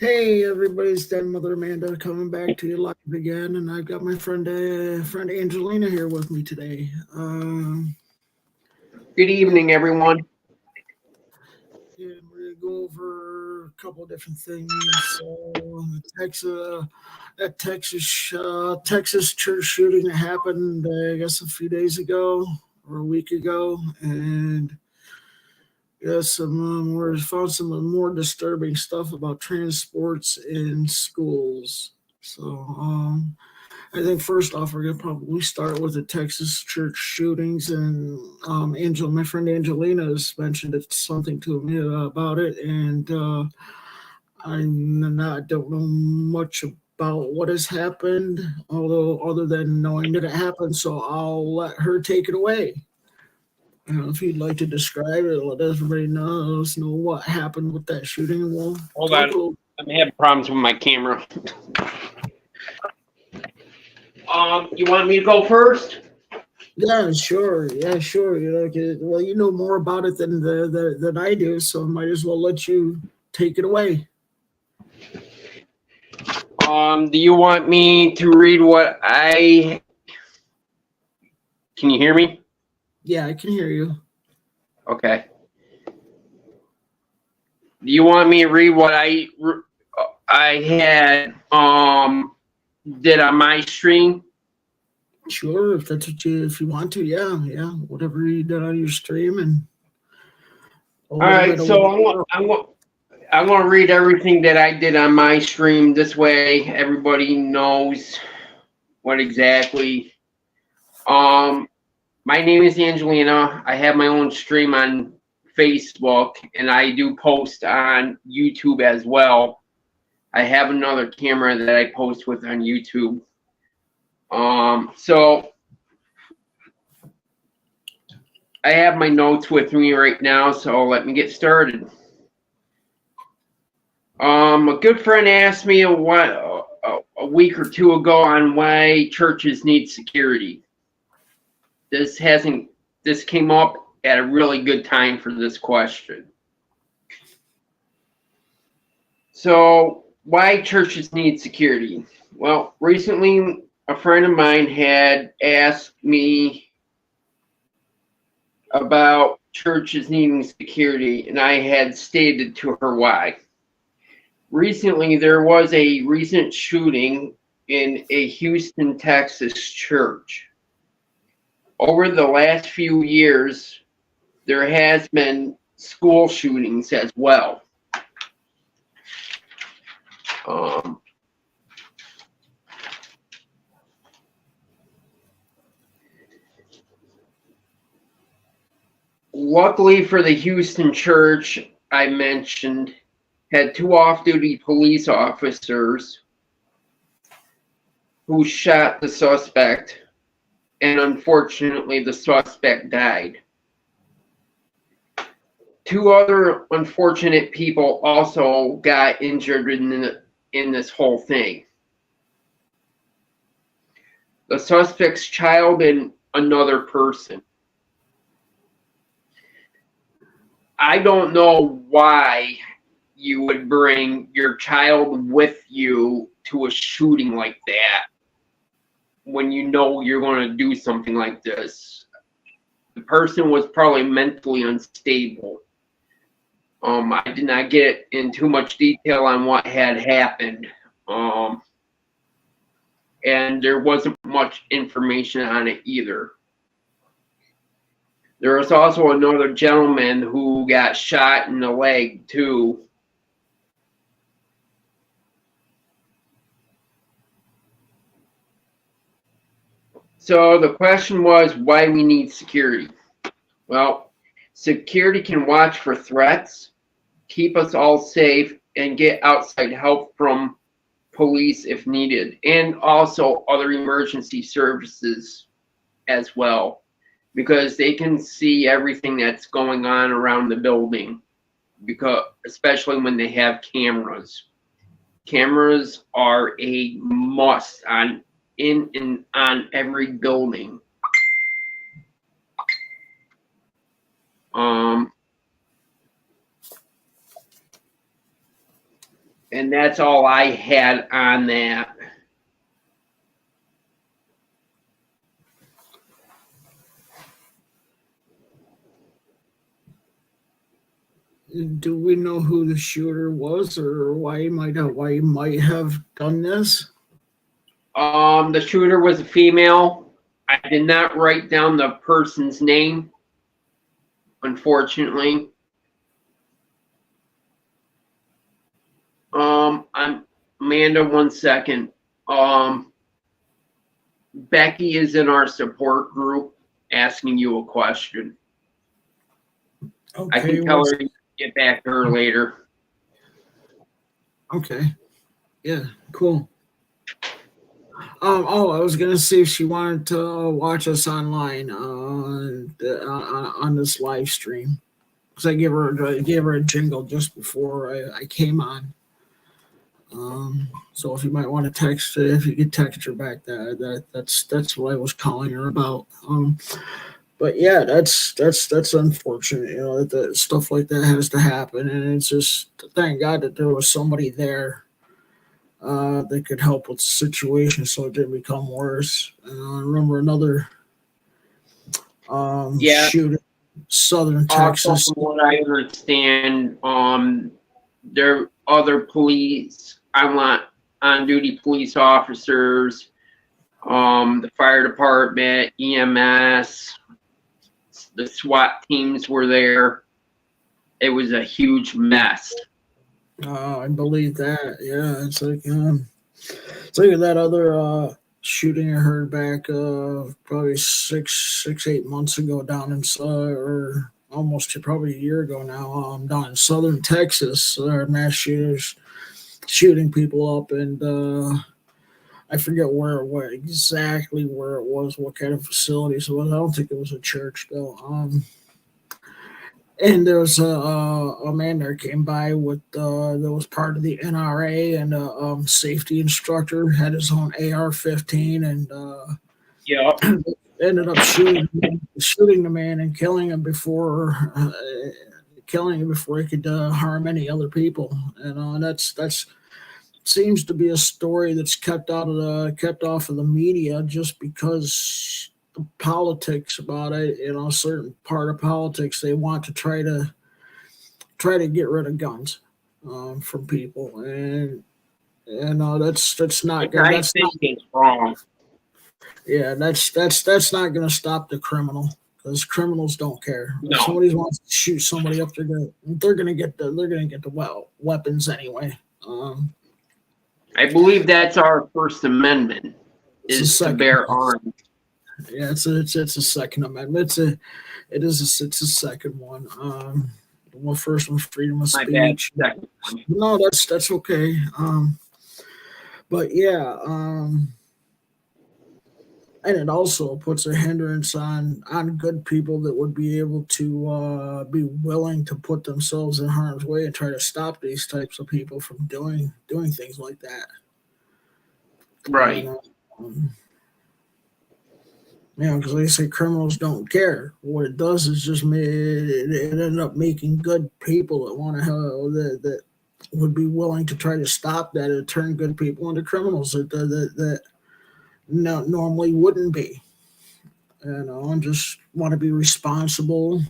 Hey, everybody's dead Mother Amanda coming back to you live again, and I've got my friend Angelina here with me today. Good evening, everyone. And we're gonna go over a couple of different things. Texas church shooting that happened, I guess, a few days ago or a week ago, and we found some more disturbing stuff about transports in schools. So, I think first off, we're gonna probably start with the Texas church shootings, and my friend Angelina has mentioned something to me about it, and I don't know much about what has happened, although other than knowing that it happened, so I'll let her take it away. I don't know if you'd like to describe it, let everybody know what happened with that shooting, and we'll Hold talk on. a little. I'm having problems with my camera. You want me to go first? Yeah, sure. Yeah, sure. Well, you know more about it than I do, so I might as well let you take it away. Do you want me to read what I? Can you hear me? Yeah, I can hear you. Okay. Do you want me to read what I had did on my stream? Sure, if you want to, yeah. Whatever you did on your stream and a All little right. bit of what. So I'm gonna read everything that I did on my stream. This way, everybody knows what exactly. Um, My name is Angelina. I have my own stream on Facebook and I do post on YouTube as well. I have another camera that I post with on YouTube. So I have my notes with me right now, so let me get started. A good friend asked me a week or two ago on why churches need security. This hasn't this came up at a really good time for this question. So, why churches need security? Well, recently a friend of mine had asked me about churches needing security, and I had stated to her why. Recently, there was a recent shooting in a Houston, Texas church. Over the last few years, there has been school shootings as well. Um, Luckily for the Houston church I mentioned, had two off-duty police officers who shot the suspect, and unfortunately the suspect died. Two other unfortunate people also got injured in this whole thing. The suspect's child and another person. I don't know why you would bring your child with you to a shooting like that when you know you're going to do something like this. The person was probably mentally unstable. I did not get in too much detail on what had happened. And there wasn't much information on it either. There was also another gentleman who got shot in the leg too. So the question was why we need security. Well, security can watch for threats, keep us all safe, and get outside help from police if needed, and also other emergency services as well, because they can see everything that's going on around the building, because especially when they have cameras. Cameras are a must in and on every building. And that's all I had on that. Do we know who the shooter was, or why he might have done this? The shooter was a female. I did not write down the person's name, unfortunately. I'm Amanda, 1 second. Becky is in our support group asking you a question. Okay, I can tell her to get back to her later. Okay. Yeah, cool. I was gonna see if she wanted to watch us online on this live stream, because I gave her a jingle just before I came on. So if you might want to text her, if you could text her back, that's what I was calling her about. But yeah, that's unfortunate, that stuff like that has to happen, and it's just thank God that there was somebody there that could help with the situation so it didn't become worse. I remember another shooting in Southern Texas. From what I understand, there are other police, on duty police officers, the fire department, EMS, the SWAT teams were there. It was a huge mess. I believe that. Yeah, it's like that other shooting I heard back probably 8 months ago down in or almost probably a year ago now, down in Southern Texas. Mass shooters shooting people up, and I forget exactly where it was, what kind of facilities it was. I don't think it was a church though. And there was a man there came by with that was part of the NRA, and a safety instructor, had his own AR-15, and ended up shooting the man and killing him before he could harm any other people. And that's seems to be a story that's kept off of the media, just because the politics about it, a certain part of politics, they want to try to get rid of guns from people, and that's not good. I think it's wrong. Yeah, that's not going to stop the criminal, because criminals don't care. No. If somebody wants to shoot somebody up, they're gonna get the weapons anyway. I believe that's our First Amendment, is to bear arms. Yeah, it's a Second Amendment. It's a second one. Well, first one's freedom of speech. No, that's okay. But yeah, and it also puts a hindrance on good people that would be able to be willing to put themselves in harm's way and try to stop these types of people from doing things like that. Right. Because they say criminals don't care. What it does is just it ended up making good people that want to that would be willing to try to stop that and turn good people into criminals that normally wouldn't be. And just want to be responsible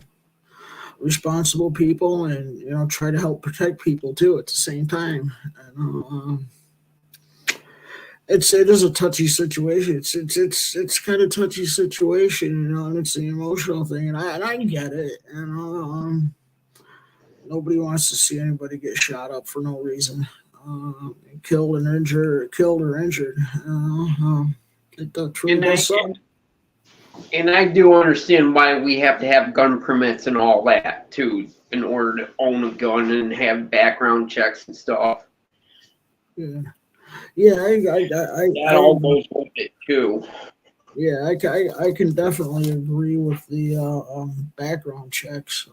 people, and try to help protect people too at the same time. It is a touchy situation. It's kind of touchy situation, and it's an emotional thing, and I get it. Nobody wants to see anybody get shot up for no reason, killed or injured. It truly does suck. And I do understand why we have to have gun permits and all that too, in order to own a gun and have background checks and stuff. Yeah. Yeah, that all goes with it too. Yeah, I can definitely agree with the background checks.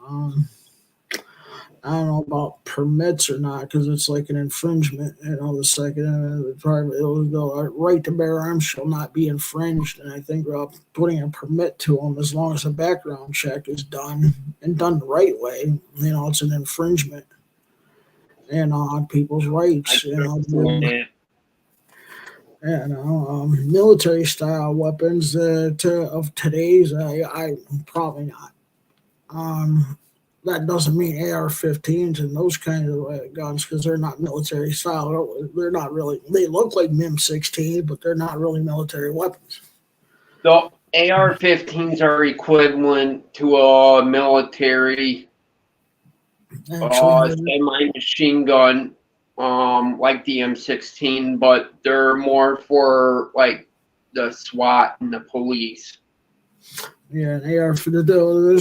I don't know about permits or not, because it's like an infringement. The second it will go, right to bear arms shall not be infringed, and I think putting a permit to them, as long as a background check is done and done the right way, it's an infringement. and on people's rights. Military style weapons of today's, I probably not. That doesn't mean AR-15s and those kinds of guns, because they're not military style. They're not really. They look like MIM-16, but they're not really military weapons. The AR-15s are equivalent to a military semi-machine gun, like the M16, but they're more for like the SWAT and the police. Yeah, an AR for there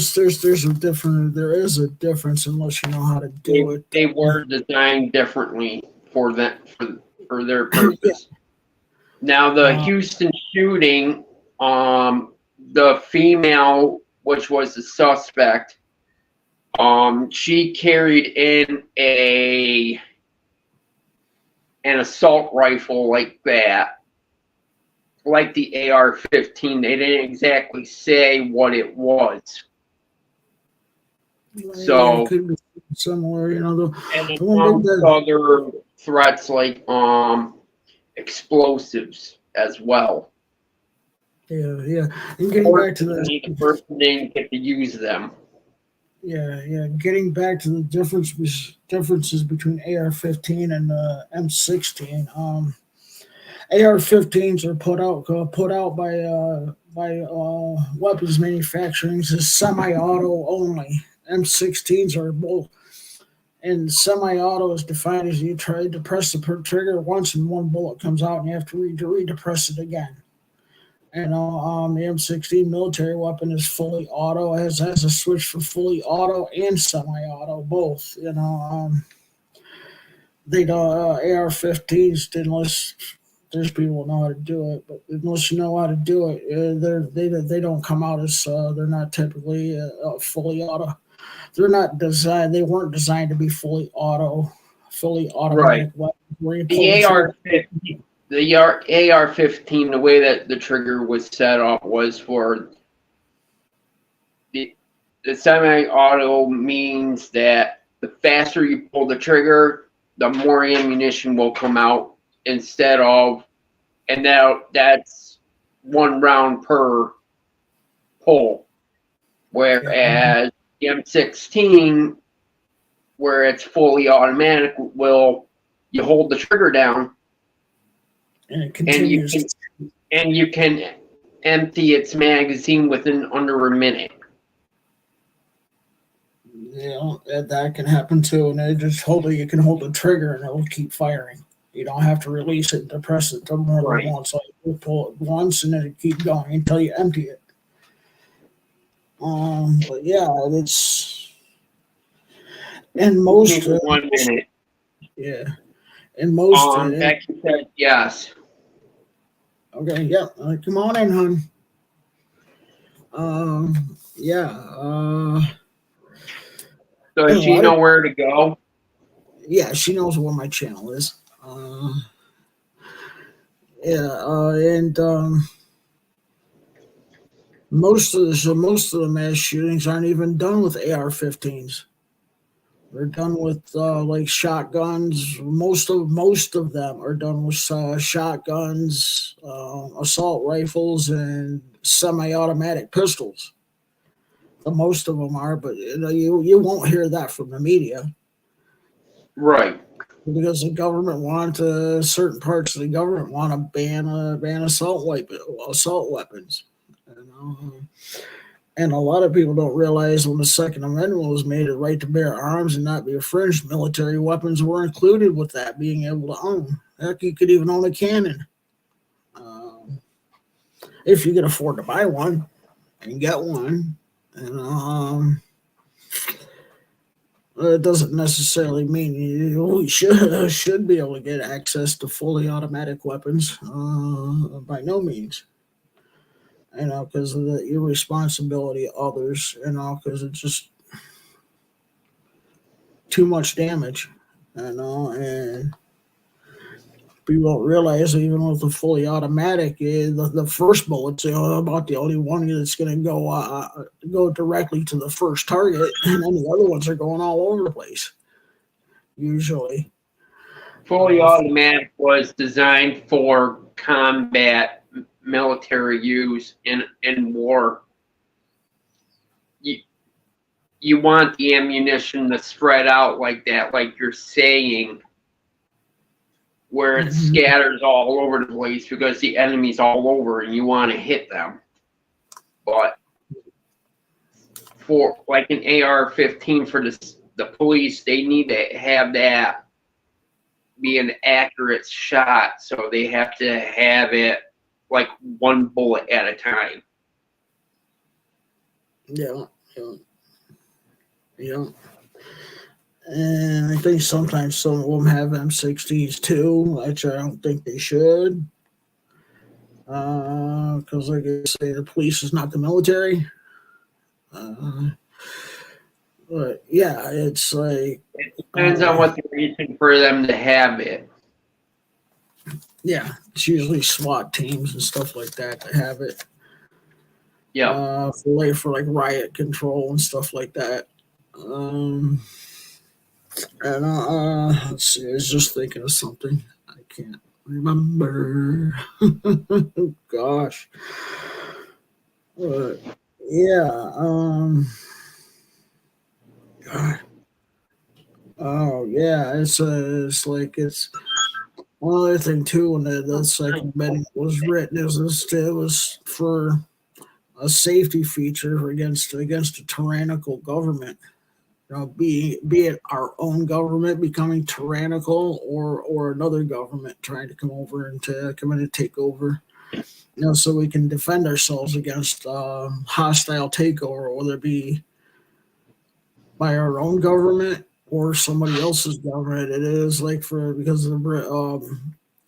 is a difference unless you know how to do it. They were designed differently for that for their purpose. Yeah. Now the Houston shooting, the female, which was the suspect, she carried in an assault rifle like that, like the AR-15. They didn't exactly say what it was. So it could be similar, and other threats like explosives as well. Yeah. And getting back to the person didn't get to use them. Yeah. Getting back to the differences between AR-15 and M16. AR-15s are put out by weapons manufacturing as semi-auto only. M16s are both, and semi-auto is defined as you try to press the trigger once and one bullet comes out, and you have to redepress it again. And the M16 military weapon is fully auto, has a switch for fully auto and semi-auto, both. They don't AR-15s unless there's people who know how to do it, but unless you know how to do it, they don't come out as they're not typically fully auto. They're not designed. They weren't designed to be fully automatic weapons. The AR-15. The AR-15, the way that the trigger was set up was for the semi-auto means that the faster you pull the trigger, the more ammunition will come out instead of, and now that's one round per pull. Whereas the M16, where it's fully automatic, you hold the trigger down, and it continues. And you can empty its magazine within under a minute. Yeah, that can happen too. And you can hold the trigger and it will keep firing. You don't have to release it and depress it more than once. Like you pull it once and then it keep going until you empty it. But yeah, it's in most 1 minute. Yeah. In most Becky said yes. Okay, yeah. Come on in, hon. So does she know where to go? Yeah, she knows where my channel is. Most of the mass shootings aren't even done with AR-15s. They're done with like shotguns. Most of them are done with shotguns, assault rifles, and semi-automatic pistols. Most of them are, but you won't hear that from the media, right? Because the government certain parts of the government want to ban assault weapons. And a lot of people don't realize when the Second Amendment was made, the right to bear arms and not be infringed, military weapons were included with that, being able to own. Heck, you could even own a cannon. If you could afford to buy one and get one. It doesn't necessarily mean you should be able to get access to fully automatic weapons. By no means. Because of the irresponsibility of others, because it's just too much damage, and people don't realize even with the fully automatic, the first bullet's about the only one that's going to go directly to the first target, and then the other ones are going all over the place. usually. Fully automatic was designed for combat military use in war. You want the ammunition to spread out like that, like you're saying, where it scatters all over the place because the enemy's all over and you want to hit them. But for like an AR-15 for the police, they need to have that be an accurate shot, so they have to have it like one bullet at a time. Yeah. And I think sometimes some of them have M60s too, which I don't think they should. Because, like I say, the police is not the military. But yeah, it's like. It depends on what the reason for them to have it. Yeah, it's usually SWAT teams and stuff like that have it. Yeah. For like riot control and stuff like that. Let's see, I was just thinking of something. I can't remember. Gosh. But yeah, God. Oh yeah, it's like it's one other thing too. When the Second Amendment was written, it was for a safety feature against a tyrannical government. You know, be it our own government becoming tyrannical or another government trying to come over and to come in and take over. You know, so we can defend ourselves against hostile takeover, whether it be by our own government or somebody else's government. It is like because of the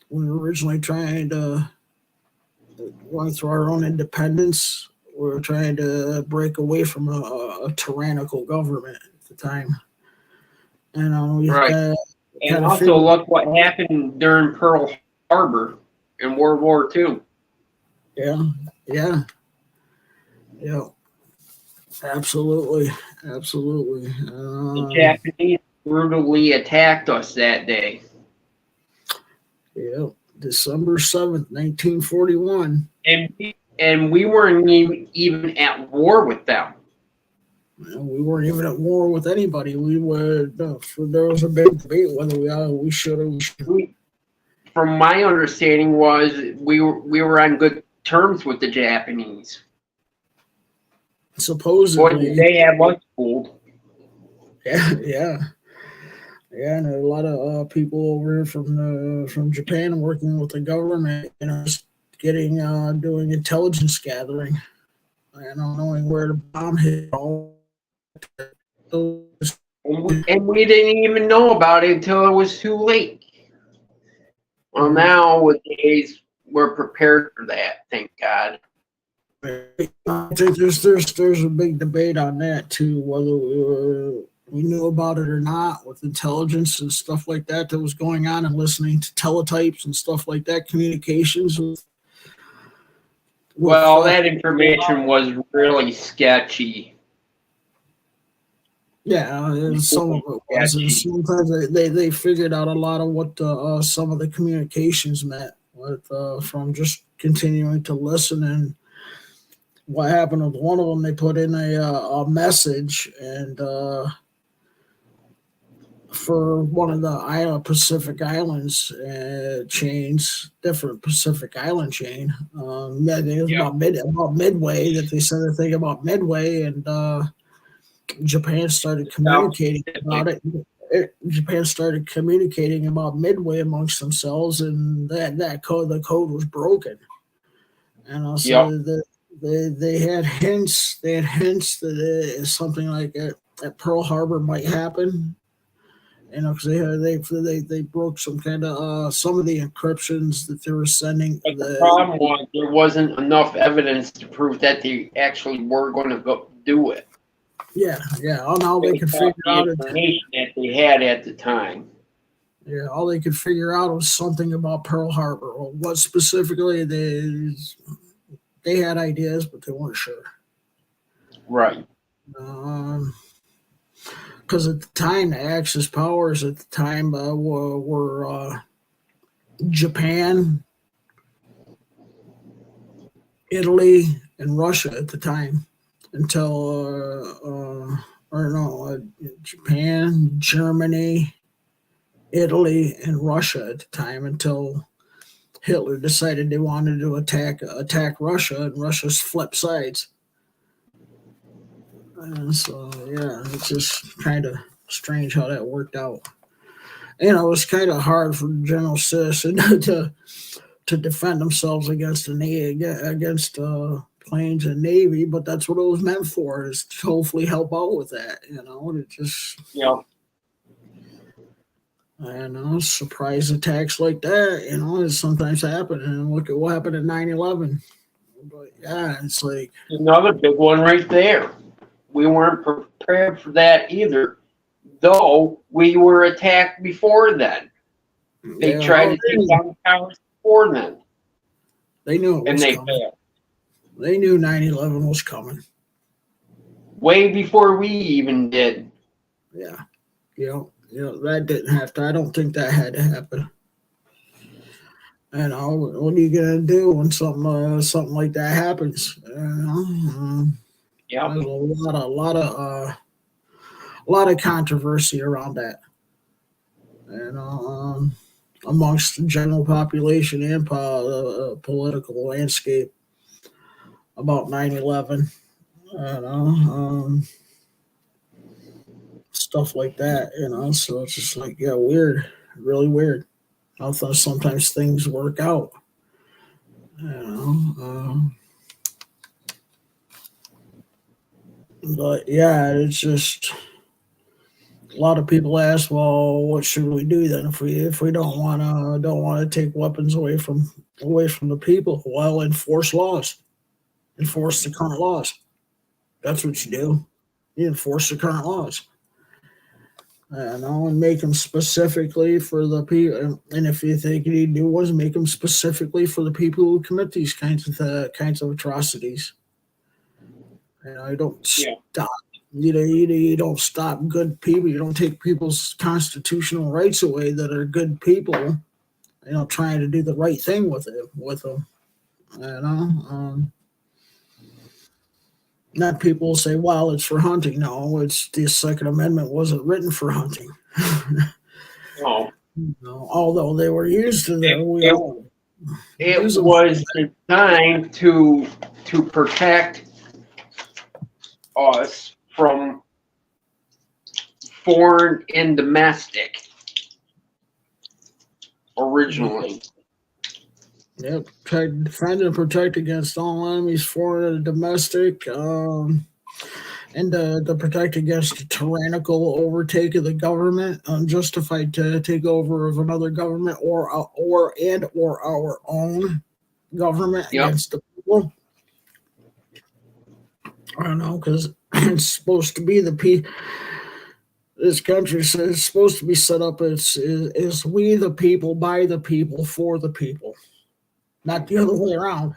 when we were originally trying to going through our own independence, we were trying to break away from a tyrannical government at the time. And we've right. And also look what happened during Pearl Harbor in World War II. Yeah. Absolutely. The Japanese brutally attacked us that day. Yeah, December 7th, 1941. And we weren't even at war with them. We weren't even at war with anybody. We were. There was a big debate whether we should have. From my understanding, was we were on good terms with the Japanese. Supposedly, they have us fooled. Yeah, and a lot of people over from Japan working with the government, getting doing intelligence gathering, knowing where the bomb hit. And we didn't even know about it until it was too late. Well, nowadays we're prepared for that, thank God. I think there's a big debate on that too, whether we knew about it or not, with intelligence and stuff like that was going on, and listening to teletypes and stuff like that, communications with that information was really sketchy. Yeah, some of it was, and sometimes they figured out a lot of what some of the communications meant from just continuing to listen. And what happened with one of them, they put in a message, and for one of the Pacific Islands chains, different Pacific Island chain. I think it was about Midway, that they said a thing about Midway, and Japan started communicating about it. Japan started communicating about Midway amongst themselves, and the code was broken. And also they had hints. They had hints that something like at Pearl Harbor might happen. Because they broke some kind of some of the encryptions that they were sending. But the problem was there wasn't enough evidence to prove that they actually were going to go do it. Yeah. All they could figure out information that they had at the time. Yeah, all they could figure out was something about Pearl Harbor, or what specifically they had ideas, but they weren't sure. Right. because at the time the Axis powers at the time were Japan, Italy, and Russia at the time until or no, Japan, Germany, Italy, and Russia at the time until Hitler decided they wanted to attack Russia, and Russia's flipped sides. And so yeah, it's just kind of strange how that worked out. It was kind of hard for the general citizen to defend themselves against against planes and navy, but that's what it was meant for, is to hopefully help out with that. And it just surprise attacks like that, it sometimes happen. And look at what happened at 9/11. But yeah, it's like another big one right there. We weren't prepared for that either, though we were attacked before then. They tried to take down the towers before then. They knew it was and they coming. failed. They knew 9/11 was coming. Way before we even did. Yeah. That didn't have to. I don't think that had to happen. What are you gonna do when something like that happens? Yeah. There's a lot of controversy around that, amongst the general population and political landscape about 9/11. Stuff like that. So it's just like, yeah, weird, really weird. I thought sometimes things work out. But yeah, it's just a lot of people ask, well, what should we do then if we don't want to take weapons away from the people? Well, enforce laws, enforce the current laws. That's what you do. You enforce the current laws. And make them specifically for the people. And if you think you need new ones, make them specifically for the people who commit these kinds of atrocities. You don't stop. You don't stop good people. You don't take people's constitutional rights away that are good people. Trying to do the right thing with them. Not people say, well, it's for hunting. No, it's the Second Amendment wasn't written for hunting. No. Although they were used to that. It was designed to protect us from foreign and domestic originally. Yep, defend and protect against all enemies, foreign and domestic, and to protect against a tyrannical overtake of the government, unjustified takeover of another government or our own government against the people. I don't know, because it's supposed to be the people. This country says it's supposed to be set up as we the people, by the people, for the people. Not the other way around.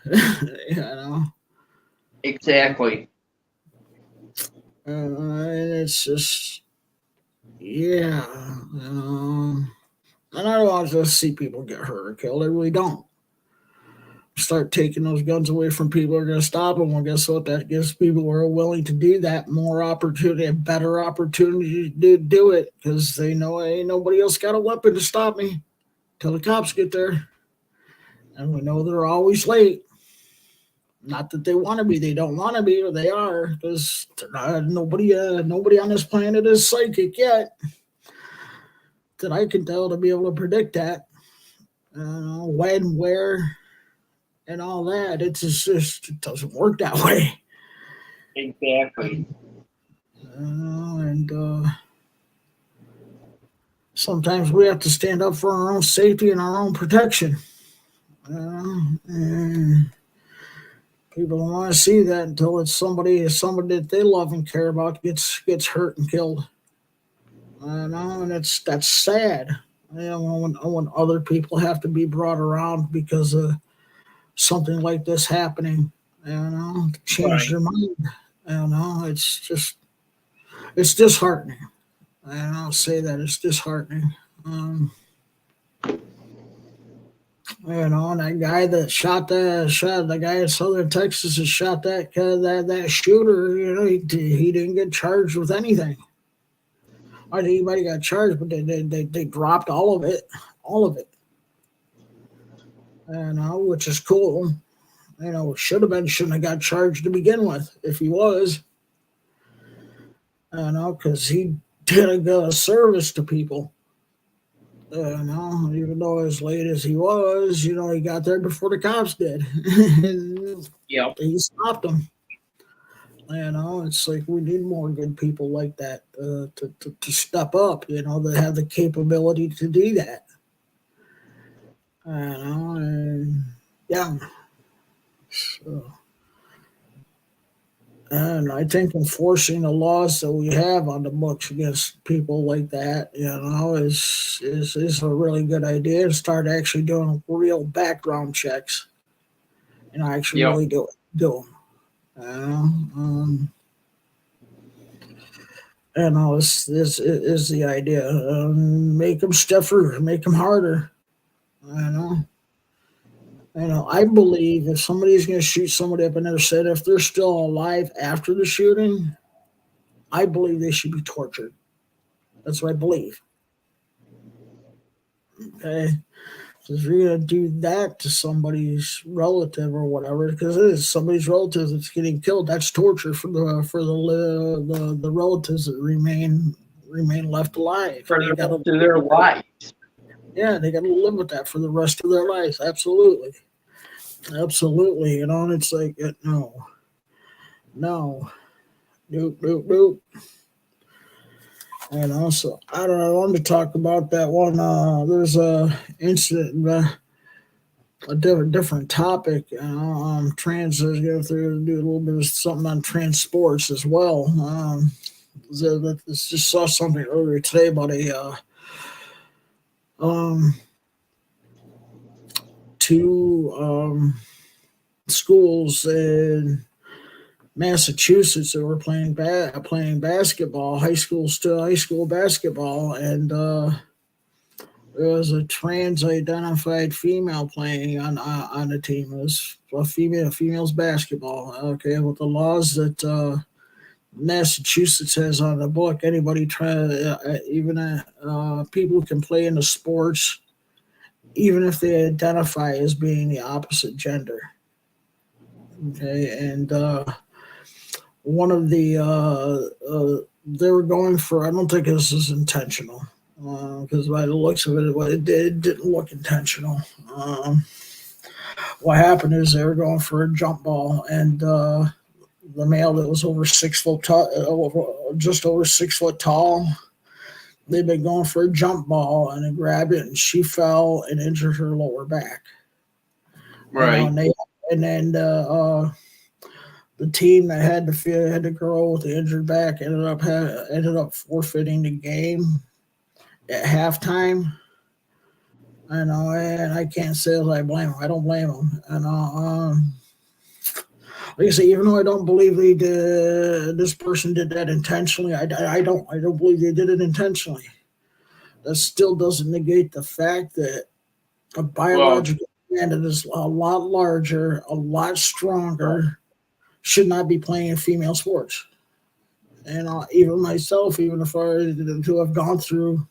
Exactly. And it's just, yeah. And I don't want to see people get hurt or killed. I really don't. Start taking those guns away from people who are going to stop them. Well, guess what? That gives people who are willing to do that more opportunity, a better opportunity to do it, because they know ain't nobody else got a weapon to stop me till the cops get there. And we know they're always late. Not that they want to be; they don't want to be, or they are, because nobody on this planet is psychic yet. That I can tell to be able to predict that, when, where, and all that. It doesn't work that way. Exactly. And sometimes we have to stand up for our own safety and our own protection. And people don't want to see that until it's somebody that they love and care about gets hurt and killed. And that's sad. When other people have to be brought around because of something like this happening, to change their mind. It's disheartening. And I'll say that it's disheartening. And that guy that shot the guy in Southern Texas that shot that shooter, he didn't get charged with anything. I think anybody got charged, but they dropped all of it, which is cool. Shouldn't have got charged to begin with if he was, because he did a good service to people. Even though as late as he was, he got there before the cops did. Yeah. He stopped them. It's like we need more good people like that to step up, that have the capability to do that. And yeah. So, and I think enforcing the laws that we have on the books against people like that, is a really good idea. And start actually doing real background checks, actually really do them. This is the idea. Make them stiffer, make them harder. I believe if somebody's going to shoot somebody up in their set, if they're still alive after the shooting, I believe they should be tortured. That's what I believe. Okay. So if you're going to do that to somebody's relative or whatever, because it is somebody's relative that's getting killed, that's torture for the relatives that remain left alive. For the rest of their lives. Yeah, they got to live with that for the rest of their lives. Absolutely. And it's like, no. Nope. And also, I don't know, I wanted to talk about that one. There's a incident, a different topic. Trans is going to do a little bit of something on trans sports as well. Just saw something earlier today about two schools in Massachusetts that were playing basketball, high school basketball, and there was a trans-identified female playing on the team. It was a females basketball. Okay, with the laws that Massachusetts has on the book, anybody even people can play in the sports, even if they identify as being the opposite gender. Okay, and one of the they were going for, I don't think this is intentional, because by the looks of it didn't look intentional. What happened is they were going for a jump ball, and the male that was over 6 foot tall, just over 6 foot tall, they'd been going for a jump ball, and they grabbed it, and she fell and injured her lower back. Right. And then the team that had the girl with the injured back ended up forfeiting the game at halftime. And I can't say that I blame them. I don't blame them. And like I say, even though I don't believe this person did that intentionally, I don't believe they did it intentionally. That still doesn't negate the fact that a biological man that is a lot larger, a lot stronger, should not be playing in female sports. And even myself, even if to have gone through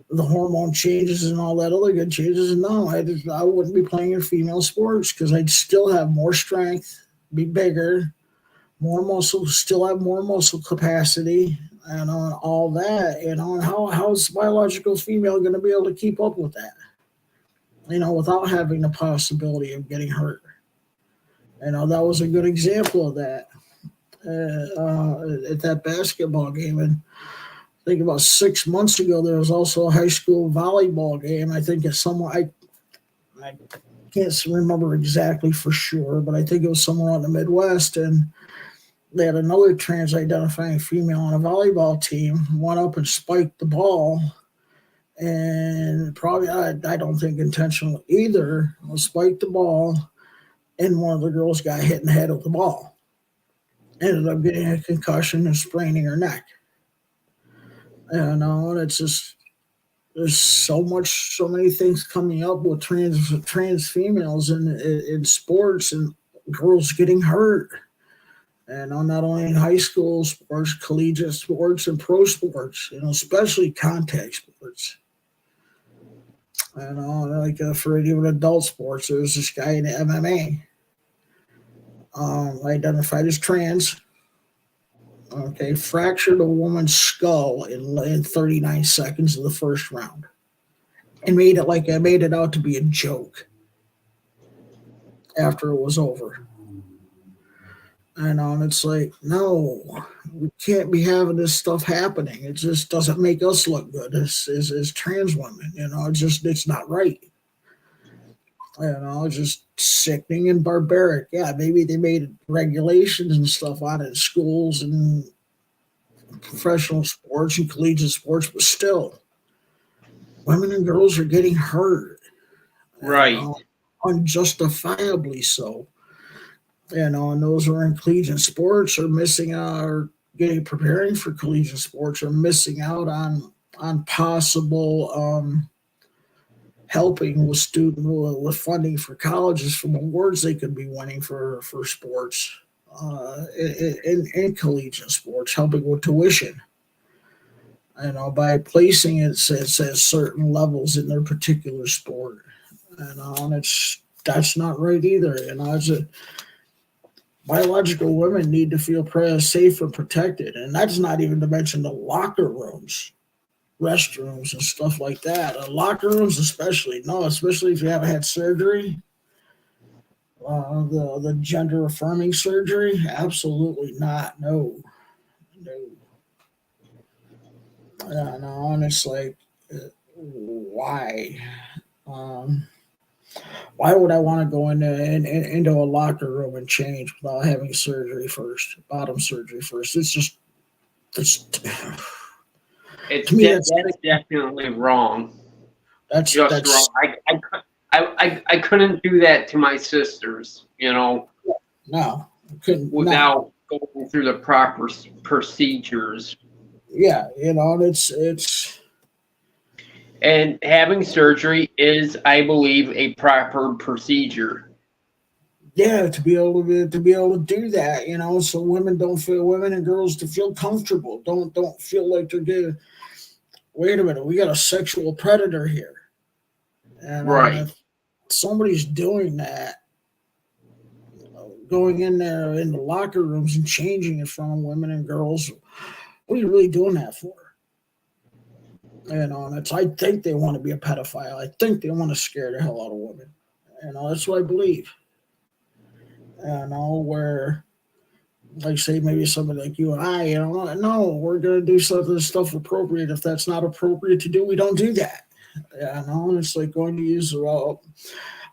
the hormone changes and all that other good changes, no, I wouldn't be playing in female sports because I'd still have more strength, be bigger, more muscle, still have more muscle capacity, and all that. And how's biological female going to be able to keep up with that? Without having the possibility of getting hurt. That was a good example of that at that basketball game. And I think about 6 months ago, there was also a high school volleyball game. I think it's somewhere, I can't remember exactly for sure, but I think it was somewhere on the Midwest. And they had another trans-identifying female on a volleyball team, went up and spiked the ball. And probably, I don't think intentional either, spiked the ball, and one of the girls got hit in the head with the ball. Ended up getting a concussion and spraining her neck. And it's just there's so many things coming up with trans females in sports and girls getting hurt. And not only in high school sports, collegiate sports, and pro sports, especially contact sports. Like for even adult sports, there's this guy in the MMA, identified as trans. Okay, fractured a woman's skull in 39 seconds of the first round, and made it out to be a joke after it was over. And it's like, no, we can't be having this stuff happening. It just doesn't make us look good as trans women. It's not right. Just sickening and barbaric. Yeah, maybe they made regulations and stuff on it in schools and professional sports and collegiate sports, but still, women and girls are getting hurt. Right. Unjustifiably so. And those who are in collegiate sports are missing out, or preparing for collegiate sports, are missing out on possible helping with funding for colleges from awards they could be winning for sports in collegiate sports, helping with tuition. By placing it at certain levels in their particular sport, and that's not right either. Biological women need to feel safe and protected, and that's not even to mention the locker rooms, restrooms, and stuff like that. Locker rooms, especially if you haven't had surgery, the gender affirming surgery, absolutely not. No. And it's like, why? Why would I want to go into a locker room and change without having surgery first, bottom surgery first? It's definitely wrong. That's wrong. I couldn't do that to my sisters, No, I couldn't. Without going through the proper procedures. Yeah, it's. And having surgery is, I believe, a proper procedure. Yeah, to be able to do that, so women and girls to feel comfortable. Don't feel like they're getting. Wait a minute, we got a sexual predator here, and right. If somebody's doing that, going in there in the locker rooms and changing in front of women and girls, what are you really doing that for? I think they want to be a pedophile. I think they want to scare the hell out of women. That's what I believe. Where, like, say, maybe somebody like you and I, no, we're going to do this stuff appropriate. If that's not appropriate to do, we don't do that. It's like going to use or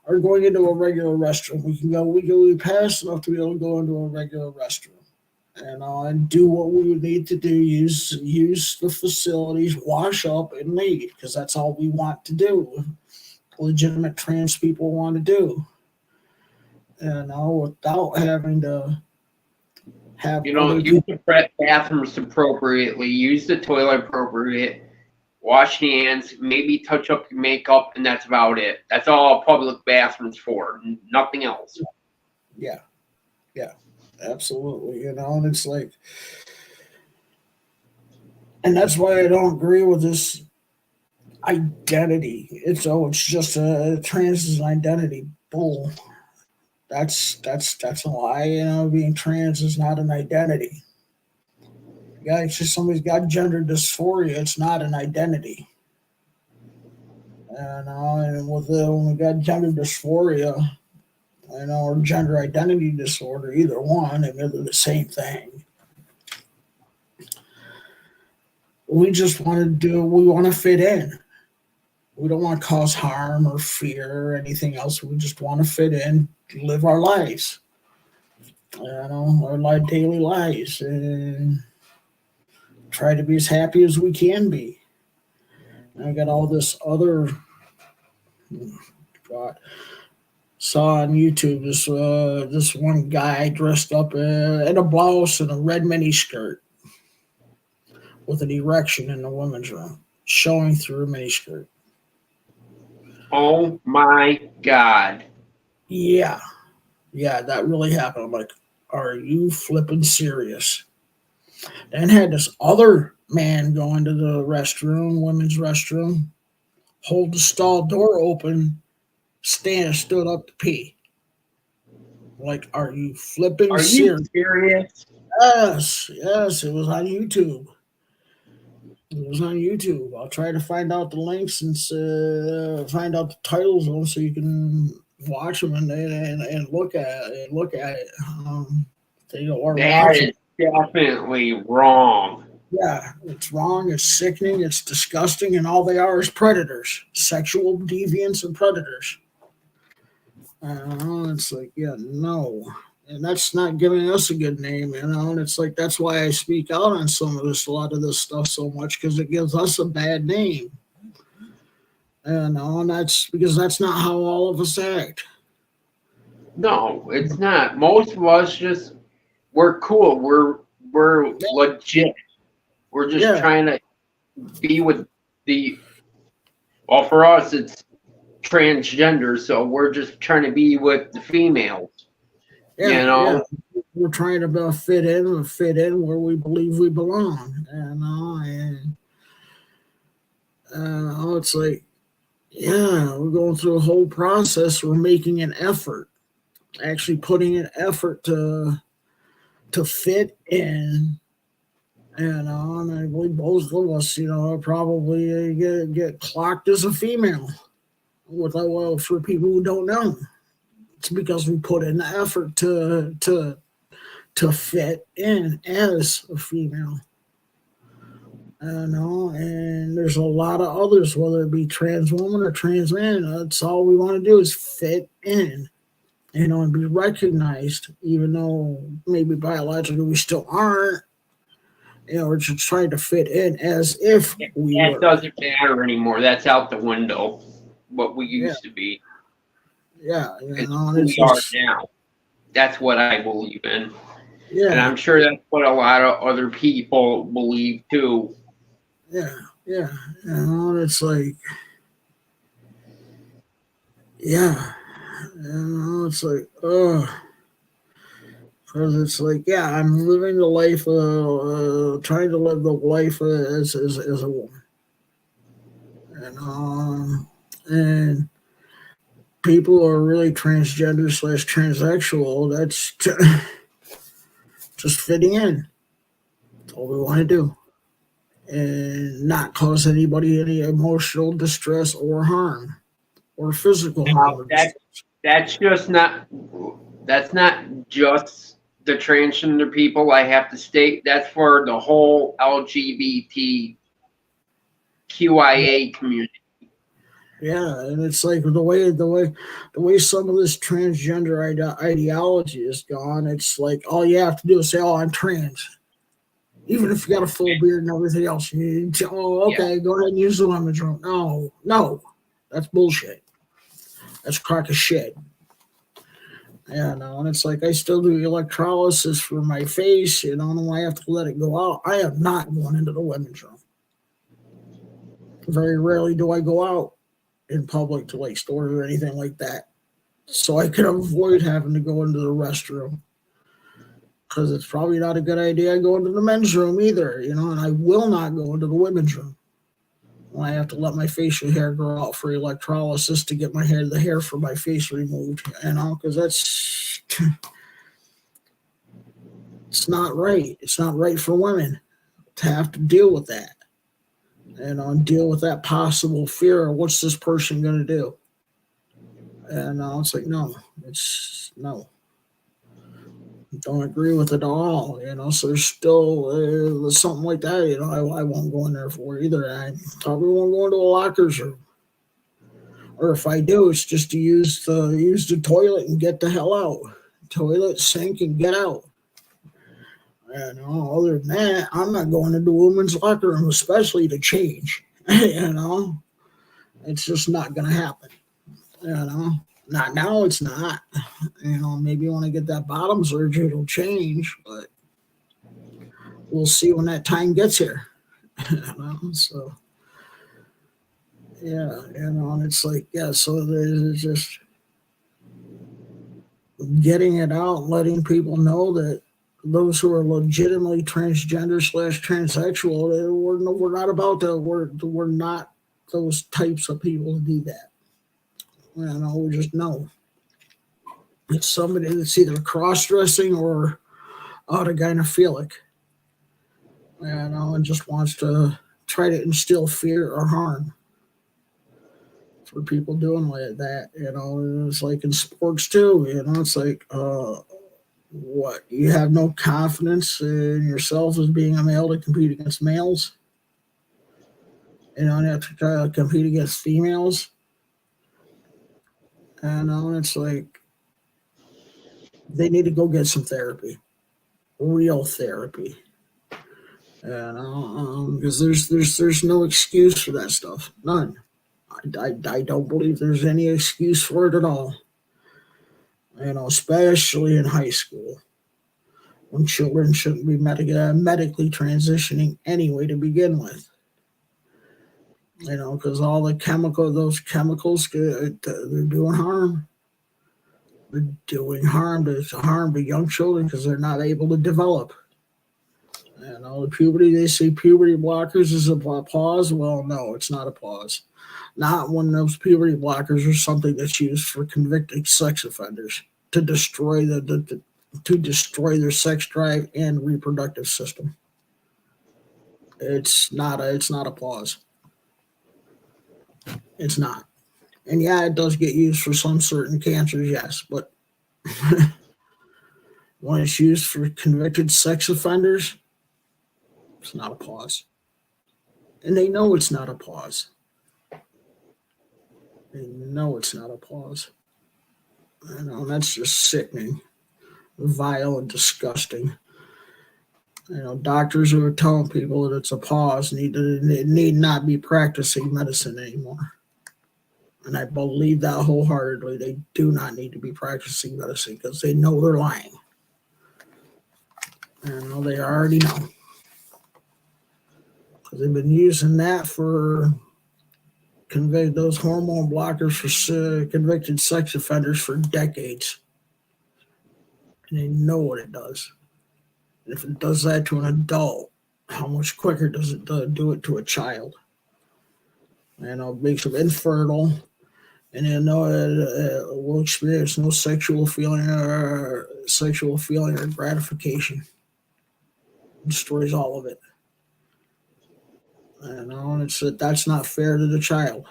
going into a regular restroom. We can pass enough to be able to go into a regular restroom. And do what we would need to do, use the facilities, wash up, and leave, because that's all we want to do. Legitimate trans people want to do. Without having to have use the bathrooms appropriately, use the toilet appropriate, wash hands, maybe touch up your makeup, and that's about it. That's all public bathrooms for, nothing else. Yeah. Absolutely, and it's like, and that's why I don't agree with this identity. It's just a trans identity. Bull. That's a lie. Being trans is not an identity. Yeah, it's just somebody's got gender dysphoria. It's not an identity. And when we got gender dysphoria, or gender identity disorder, either one, and they're the same thing. We just want to fit in. We don't want to cause harm or fear or anything else. We just want to fit in, live our lives, our daily lives, and try to be as happy as we can be. And I got all this other, saw on YouTube this one guy dressed up in a blouse and a red mini skirt with an erection in the women's room, showing through a miniskirt. Oh my God. Yeah, that really happened. I'm like, are you flipping serious? Then had this other man go into the restroom, women's restroom, hold the stall door open, stood up to pee. Like, are you flipping Are you serious? serious? Yes, it was on YouTube. It was on YouTube. I'll try to find out the links and find out the titles of them so you can watch them and look at it. Or That watch is it. definitely wrong. Yeah, it's wrong. It's sickening. It's disgusting, and all they are is predators, sexual deviants, and predators. It's like, yeah, no. And that's not giving us a good name, and it's like that's why I speak out on a lot of this stuff so much, because it gives us a bad name. And that's because that's not how all of us act. No, it's not. Most of us we're cool. We're legit. We're just Yeah, trying to be with well, for us it's transgender, so we're just trying to be with the females. yeah. We're trying to fit in where we believe we belong. It's like, yeah, we're going through a whole process. We're making an effort, actually putting an effort to fit in. And I believe both of us, probably get clocked as a female. For people who don't know, it's because we put in the effort to fit in as a female. And there's a lot of others, whether it be trans woman or trans man. That's all we want to do is fit in, and be recognized, even though maybe biologically we still aren't. We're just trying to fit in as if we That were. doesn't matter anymore. That's out the window. What we used to be. Yeah, It's who we are now. That's what I believe in. Yeah. And I'm sure that's what a lot of other people believe too. Yeah. It's like, yeah. It's like, because it's like, yeah, I'm living the life, trying to live the life as a woman. And people who are really transgender / transsexual, that's just fitting in. That's all we want to do. And not cause anybody any emotional distress or harm or physical harm. That's not just the transgender people. I have to state that's for the whole LGBTQIA community. Yeah, and it's like the way some of this transgender ideology is gone. It's like all you have to do is say, "Oh, I'm trans," even if you got a full beard and everything else. Go ahead and use the women's room. No, that's bullshit. That's a crock of shit. And it's like I still do electrolysis for my face, and I have to let it go out. I am not going into the women's room. Very rarely do I go out in public to like stores or anything like that, so I can avoid having to go into the restroom, because it's probably not a good idea I go into the men's room either, and I will not go into the women's room. I have to let my facial hair grow out for electrolysis to get the hair from my face removed, because that's it's not right. It's not right for women to have to deal with that, deal with that possible fear of what's this person going to do. And it's like, no. Don't agree with it at all, so there's still something like that, I won't go in there for either. I probably won't go into a locker's room. Or if I do, it's just to use the toilet and get the hell out. Toilet, sink, and get out. Other than that, I'm not going into a women's locker room, especially to change. It's just not going to happen. Not now, it's not. Maybe when I get that bottom surgery, it'll change, but we'll see when that time gets here. So yeah, and it's like, yeah, so there's just getting it out, letting people know that those who are legitimately transgender slash transsexual, we're not about to, we're not those types of people to do that. We just know it's somebody that's either cross dressing or autogynephilic, and just wants to try to instill fear or harm for people doing like that. And it's like in sports too. It's like, what, you have no confidence in yourself as being a male to compete against males. You have to try to compete against females. And it's like they need to go get some therapy, real therapy. Because there's no excuse for that stuff, none. I don't believe there's any excuse for it at all. Especially in high school, when children shouldn't be medically transitioning anyway to begin with. Because all those chemicals, they're doing harm. They're doing harm to young children because they're not able to develop. The puberty, they say puberty blockers is a pause. Well, no, it's not a pause. Not when those puberty blockers are something that's used for convicted sex offenders to destroy to destroy their sex drive and reproductive system. It's not a pause. It's not. And yeah, it does get used for some certain cancers, yes, but when it's used for convicted sex offenders, it's not a pause. And they know it's not a pause. They know it's not a pause. That's just sickening, vile, and disgusting. Doctors who are telling people that it's a pause need not be practicing medicine anymore. And I believe that wholeheartedly. They do not need to be practicing medicine because they know they're lying. They already know. Because they've been using that for those hormone blockers for convicted sex offenders for decades. And they know what it does. And if it does that to an adult, how much quicker does it do it to a child? It makes them infertile, and will experience no sexual feeling or gratification. It destroys all of it. And that's not fair to the child.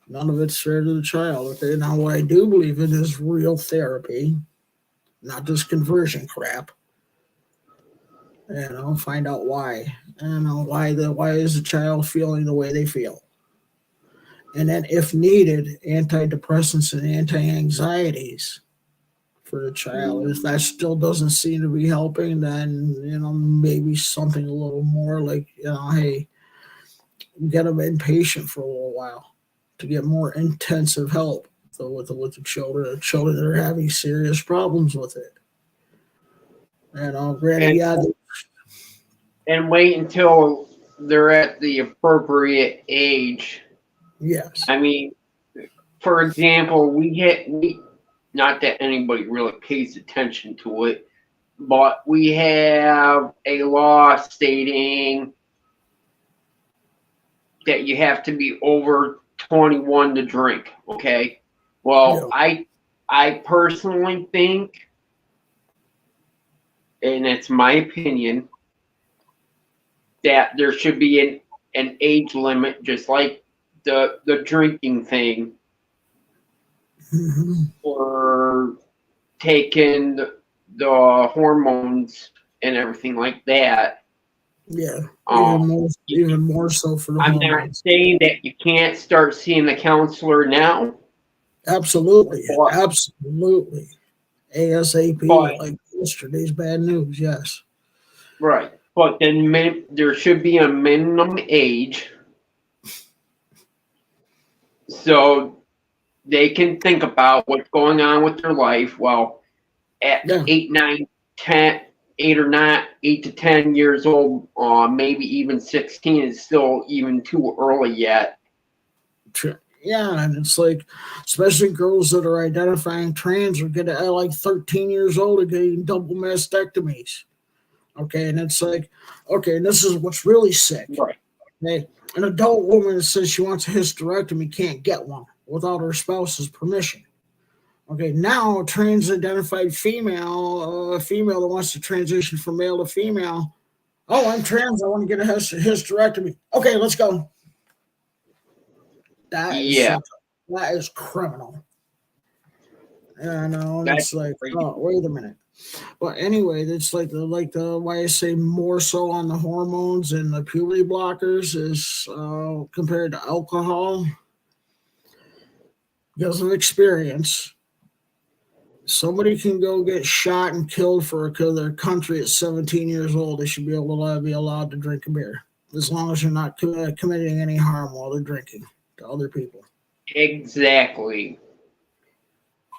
None of it's fair to the child. Okay, now what I do believe in is real therapy, not this conversion crap. Find out why. Why is the child feeling the way they feel? And then, if needed, antidepressants and anti-anxieties for the child. If that still doesn't seem to be helping, then maybe something a little more like, hey, get them inpatient for a little while to get more intensive help with the children that are having serious problems with it. Granted, and wait until they're at the appropriate age. Yes. I mean, for example, we not that anybody really pays attention to it, but we have a law stating that you have to be over 21 to drink. Okay. Well, yeah. I personally think, and it's my opinion, that there should be an age limit, just like the drinking thing, or taking the hormones and everything like that. Yeah, even more so for the I'm hormones. not saying that you can't start seeing the counselor now. Absolutely. ASAP, like yesterday's bad news, yes. Right. But then there should be a minimum age so they can think about what's going on with their life. Well, at 8, 9, 10, 8 to 10 years old, maybe even 16 is still even too early yet. Yeah, and it's like, especially girls that are identifying trans are getting at like 13 years old and getting double mastectomies. Okay, and it's like, okay, and this is what's really sick. Right. Okay, an adult woman that says she wants a hysterectomy can't get one without her spouse's permission. Okay, now a trans-identified female, a female that wants to transition from male to female. Oh, I'm trans. I want to get a hysterectomy. Okay, let's go. That is criminal. I know, and it's like, oh, wait a minute. But anyway, it's like the why I say more so on the hormones and the puberty blockers is compared to alcohol because of experience. Somebody can go get shot and killed for their country at 17 years old. They should be able to be allowed to drink a beer as long as you're not committing any harm while they're drinking to other people. Exactly.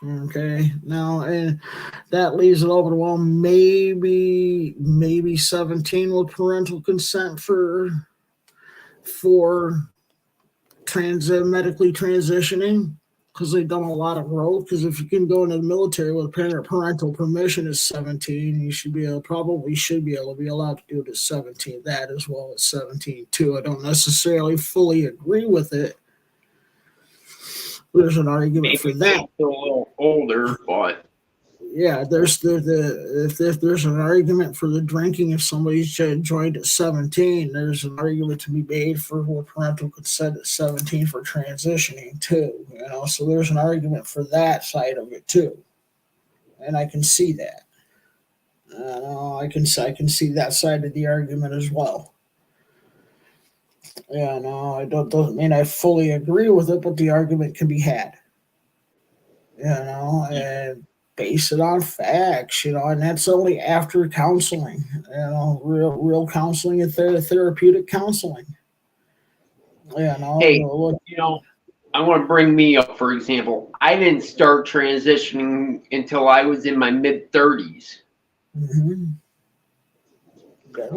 Okay, now and that leaves it open. Well, maybe 17 with parental consent for medically transitioning because they've done a lot of growth. Because if you can go into the military with parental permission at 17, you should be able to be allowed to do it at 17. That as well as 17 too. I don't necessarily fully agree with it. There's an argument for that. A little older, but yeah, there's if there's an argument for the drinking if somebody's joined at 17, there's an argument to be made for parental consent at 17 for transitioning too. So there's an argument for that side of it too, and I can see that. I can see that side of the argument as well. Yeah, no, I doesn't mean I fully agree with it, but the argument can be had. And base it on facts, and that's only after counseling, real counseling and therapeutic counseling. Hey, I want to bring me up, for example. I didn't start transitioning until I was in my mid-30s. Mm-hmm. Okay.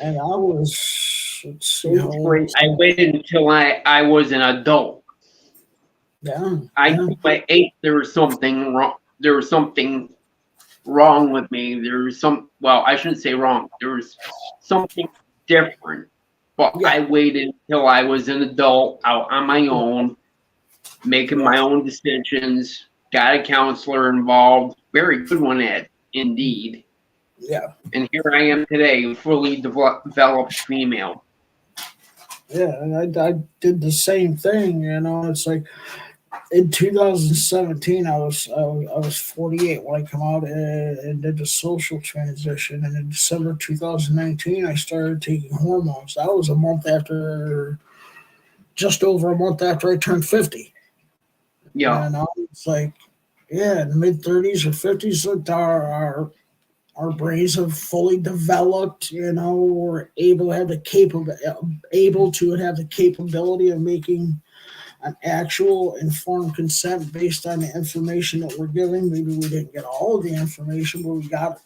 And I was, I waited until I was an adult. Yeah. I knew by 8 there was something wrong. There was something wrong with me. There was I shouldn't say wrong. There was something different. But I waited until I was an adult, out on my own, making my own decisions. Got a counselor involved. Very good one, indeed. Yeah. And here I am today, fully developed female. Yeah, and I did the same thing. It's like in 2017, I was 48 when I come out and did the social transition, and in December 2019, I started taking hormones. That was just over a month after I turned 50. Yeah, and it's like, in the mid 30s or 50s, our brains have fully developed. We're able to have the capability of making an actual informed consent based on the information that we're giving. Maybe we didn't get all of the information, but we got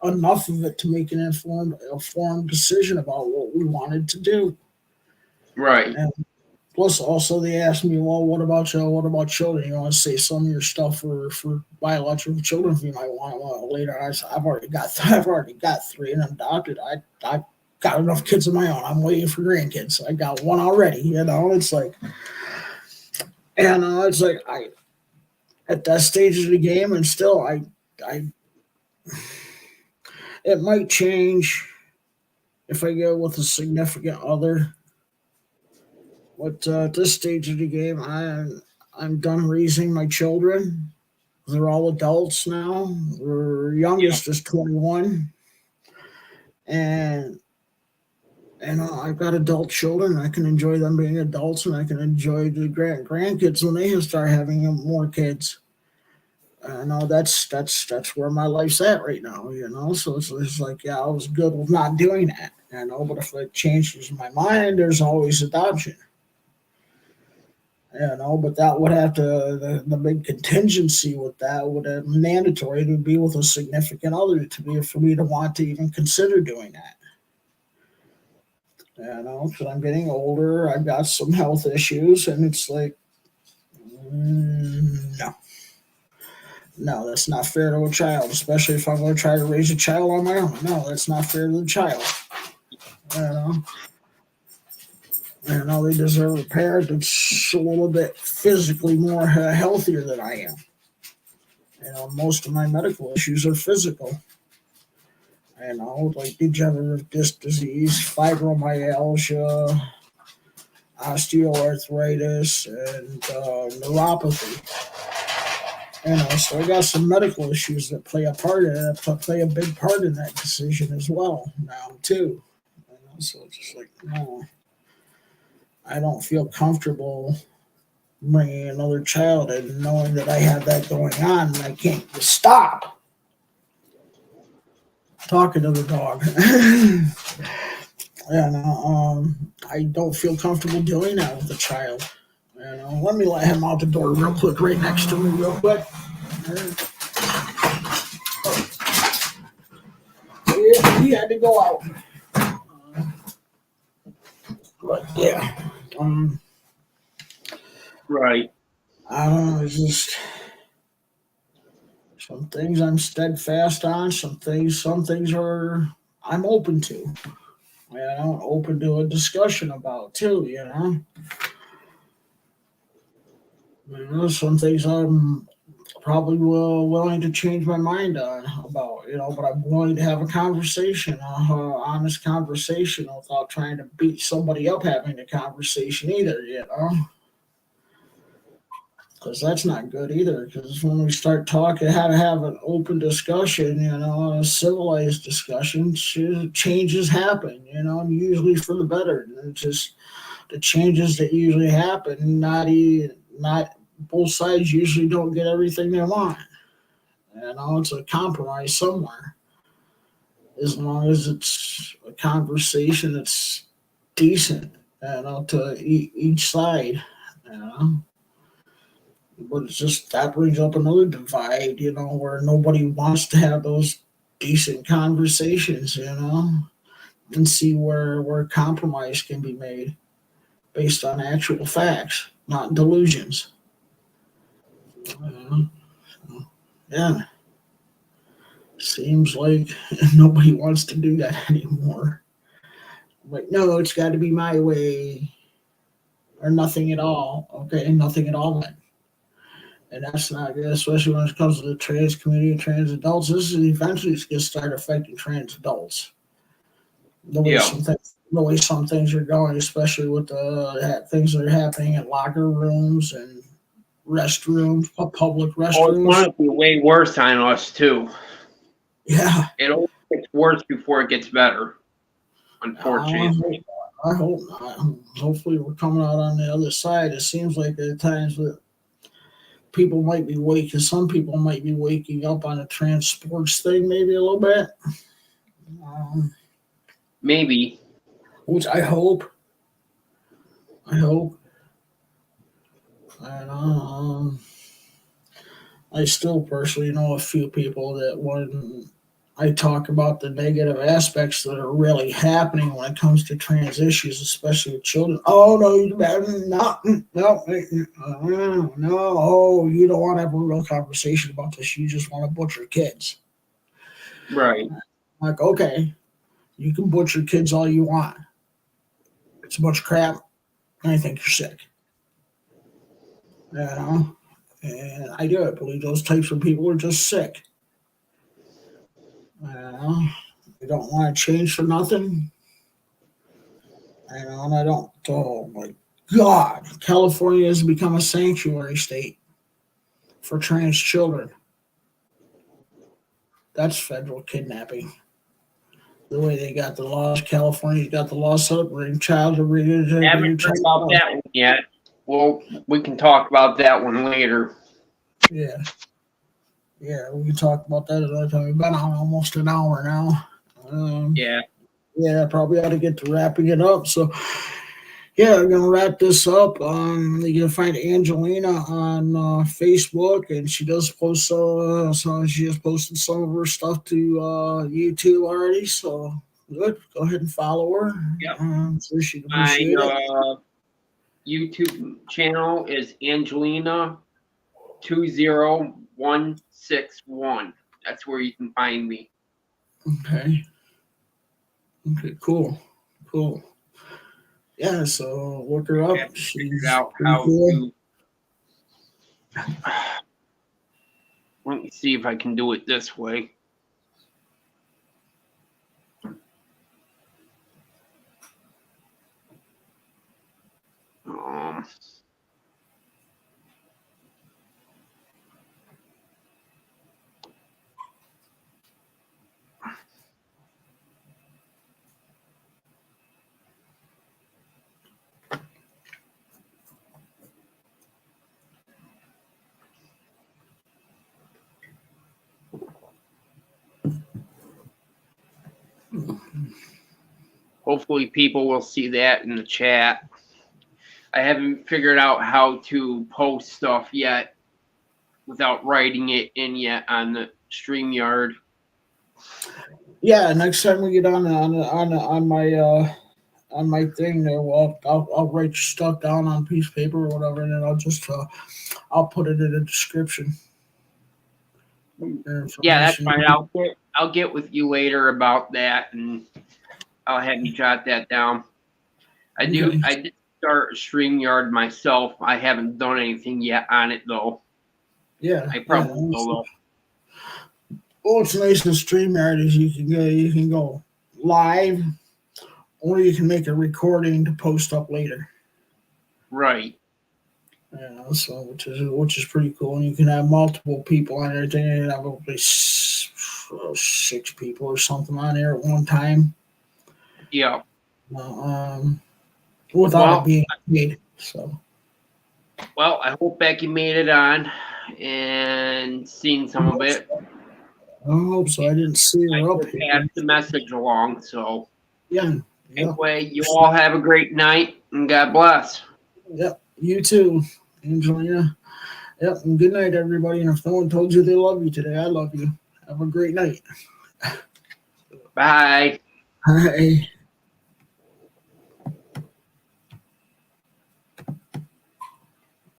enough of it to make an informed decision about what we wanted to do. Right. And plus, also they asked me, well, what about children? You want to say some of your stuff for biological children if you might want it later? I said, I've already got 3 and I'm adopted. I got enough kids of my own. I'm waiting for grandkids. I got one already. It's like, and it's like I at that stage of the game, and still I it might change if I go with a significant other. But at this stage of the game, I'm done raising my children. They're all adults now. Our youngest is 21, and I've got adult children. I can enjoy them being adults, and I can enjoy the grandkids when they start having more kids. That's where my life's at right now. So it's like, I was good with not doing that. But if it changes my mind, there's always adoption. But that would have to, the big contingency with that would have mandatory to be with a significant other to be for me to want to even consider doing that. Because I'm getting older, I've got some health issues, and it's like, no, that's not fair to a child, especially if I'm going to try to raise a child on my own. No, that's not fair to the child. They deserve a parent that's a little bit physically more healthier than I am. Most of my medical issues are physical. Like degenerative disc disease, fibromyalgia, osteoarthritis, and neuropathy. So I got some medical issues that play a big part in that decision as well now too. So it's just like, no, I don't feel comfortable bringing another child in knowing that I have that going on and I can't just stop talking to the dog. I don't feel comfortable doing that with a child. Let me let him out the door real quick, right next to me, real quick. He had to go out. But yeah, right. I don't know. It's just some things I'm steadfast on. Some things are I'm open to. Open to a discussion about too. Some things I'm probably willing to change my mind on about, but I'm willing to have a conversation, honest conversation without trying to beat somebody up having the conversation either, because that's not good either. Because when we start talking, how to have an open discussion, a civilized discussion, changes happen, usually for the better. It's just the changes that usually happen, not both sides usually don't get everything they want. It's a compromise somewhere. As long as it's a conversation that's decent, to each side, But it's just that brings up another divide, where nobody wants to have those decent conversations, and see where compromise can be made based on actual facts, not delusions. Yeah. Seems like nobody wants to do that anymore. Like, no, it's got to be my way or nothing at all. Okay, nothing at all then. And that's not good, especially when it comes to the trans community and trans adults. This is eventually going to start affecting trans adults. The way some things are going, especially with the things that are happening at locker rooms and restrooms, public restrooms. Oh, it's going to be way worse on us too. Yeah. It always gets worse before it gets better, unfortunately. I hope not. Hopefully we're coming out on the other side. It seems like at times that people might be some people might be waking up on the trans sports thing maybe a little bit. Maybe. Which I hope. And I still personally know a few people that when I talk about the negative aspects that are really happening when it comes to trans issues, especially with children. Oh, no, you don't want to have a real conversation about this. You just want to butcher kids. Right. Like, okay, you can butcher kids all you want. It's a bunch of crap, and I think you're sick. And I do believe those types of people are just sick. They don't want to change for nothing. And I don't. Oh my God, California has become a sanctuary state for trans children. That's federal kidnapping. The way they got the laws, California's got the laws set up, child to I haven't heard about that one yet. Well, we can talk about that one later. Yeah, we can talk about that another time. We've been on almost an hour now. Yeah, probably ought to get to wrapping it up. So, Yeah, I'm gonna wrap this up. You can find Angelina on Facebook, and she does post so she has posted some of her stuff to YouTube already. So good. Go ahead and follow her. Yep. So she'd My appreciate it. YouTube channel is Angelina20161. That's where you can find me. Okay. Okay. Cool. Cool. Yeah. So look her I up. haven't She's figured out pretty how cool. to. Let me see if I can do it this way. Um, Hopefully, people will see that in the chat. I haven't figured out how to post stuff yet without writing it in yet on the StreamYard. Yeah. Next time we get on my thing there, well, I'll write your stuff down on a piece of paper or whatever, and then I'll put it in the description. Yeah, that's fine. I'll get with you later about that, and I'll have you jot that down. I did start StreamYard myself. I haven't done anything yet on it though. Yeah, I probably will though. What's nice in StreamYard is you can go live, or you can make a recording to post up later. Right. Yeah, so which is pretty cool, and you can have multiple people on there. I think you have probably 6 people or something on there at one time. Yeah. Without it being paid. So. Well, I hope Becky made it on and seen some of it. I hope so. I didn't see her up here. Pass the message along. So yeah. Anyway, you all have a great night and God bless. Yep. You too, Angelina. Yep. And good night, everybody. And if no one told you they love you today, I love you. Have a great night. Bye. Bye.